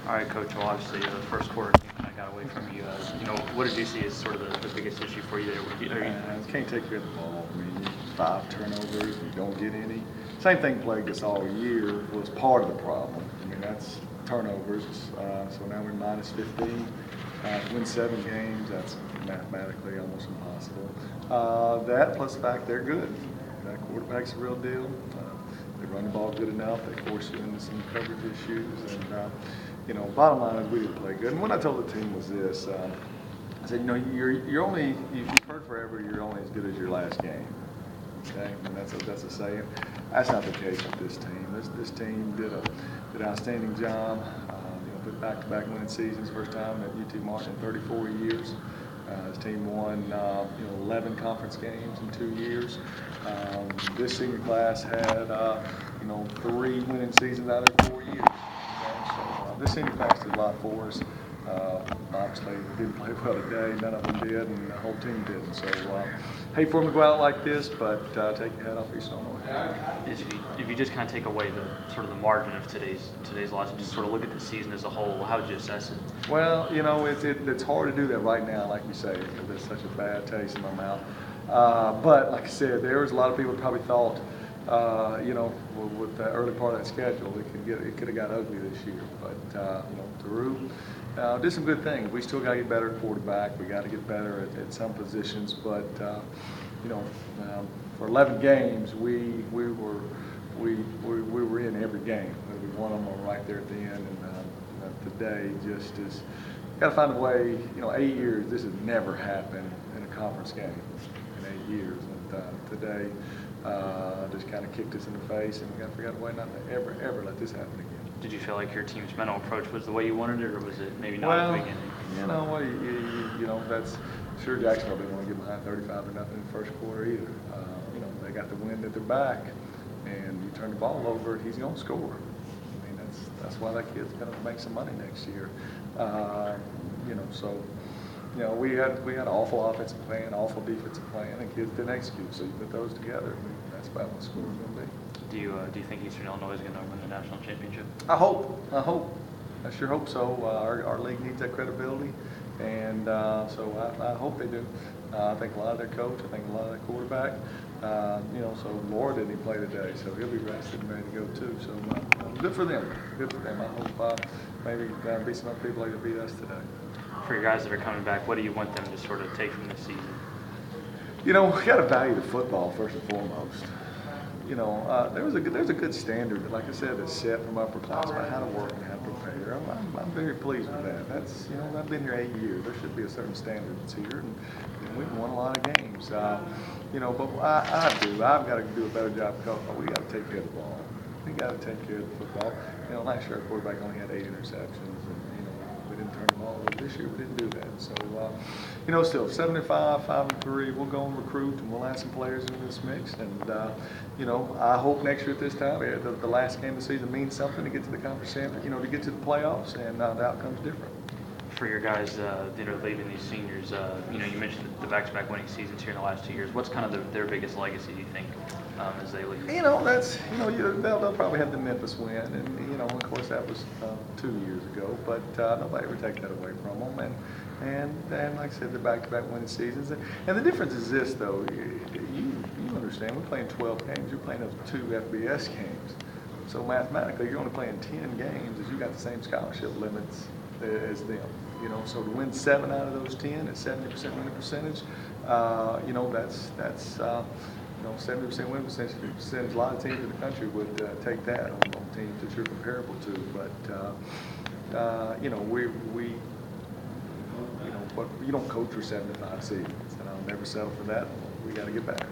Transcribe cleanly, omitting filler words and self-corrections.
All right, Coach. Well, obviously, the first quarter game kind of got away from you. What did you see as sort of the biggest issue for you there? You can't take care of the ball. I mean, 5 turnovers, you don't get any. Same thing plagued us all year, was part of the problem. I mean, that's turnovers. So now we're minus 15. To win 7 games, that's mathematically almost impossible. That plus the fact they're good. That quarterback's a real deal. They run the ball good enough. They force you into some coverage issues. And, bottom line is we didn't play good. And what I told the team was this. I said, you've heard forever you're only as good as your last game. Okay, and that's a saying. That's not the case with this team. This team did an outstanding job. Put back-to-back winning seasons, first time at UT Martin in 34 years. This team won 11 conference games in 2 years. This senior class had 3 winning seasons out of 4 years. Okay? So this senior class did a lot for us. Obviously, didn't play well today. None of them did, and the whole team didn't. So, hate for them to go out like this, but take your head off East Illinois. If you just kind of take away the sort of the margin of today's loss and just sort of look at the season as a whole, how would you assess it? Well, it's hard to do that right now, like you say, because there's such a bad taste in my mouth. But like I said, there was a lot of people that probably thought, with the early part of that schedule, it could have got ugly this year. But Taru did some good things. We still got to get better at quarterback. We got to get better at some positions. But for 11 games, we were in every game. We won them or right there at the end. And today just is got to find a way. 8 years. This has never happened in a conference game in 8 years. And today just kind of kicked us in the face, and we got to figure out a way not to ever let this happen again. Did you feel like your team's mental approach was the way you wanted it, or was it maybe not well, at the beginning? That's sure Jacksonville didn't want to get behind 35-0 in the first quarter either. They got the wind at their back, and you turn the ball over, he's going to score. I mean, that's why that kid's going to make some money next year. We had awful offensive plan, awful defensive plan, and kids didn't execute. So you put those together, and that's about what the score is going to be. Do you think Eastern Illinois is going to win the national championship? I hope. I sure hope so. Our league needs that credibility, and so I hope they do. I think a lot of their coach. I think a lot of their quarterback. So Laura didn't even play today, so he'll be rested and ready to go too. So good for them. Good for them. I hope maybe beat some other people like they beat us today. For your guys that are coming back, what do you want them to sort of take from this season? We got to value the football first and foremost. There's a good standard that, like I said, is set from upperclassmen how to work and how to prepare. I'm very pleased with that. That's I've been here 8 years. There should be a certain standard that's here, and we've won a lot of games. But I've got to do a better job coaching. We got to take care of the ball. We got to take care of the football. Last year our quarterback only had 8 interceptions, and we didn't turn the ball over. This year we didn't do that. So still 7-5, 5-3. We'll go and recruit, and we'll add some players into this mix. And I hope next year at this time, the last game of the season means something to get to the conference center, to get to the playoffs, and the outcome's different. For your guys that are leaving, these seniors, you mentioned the back-to-back winning seasons here in the last 2 years. What's kind of their biggest legacy, do you think, as they leave? They'll probably have the Memphis win, and of course that was 2 years ago, but nobody ever take that away from them. And like I said, the back-to-back winning seasons. And the difference is this, though. You understand, we're playing 12 games. You're playing those 2 FBS games. So mathematically, you're only playing 10 games as you got the same scholarship limits as them. So to win 7 out of those 10 at 70% winning percentage, that's 70% winning percentage. A lot of teams in the country would take that on teams that you're comparable to. But but you don't coach for 75 seasons, and I'll never settle for that. We got to get better.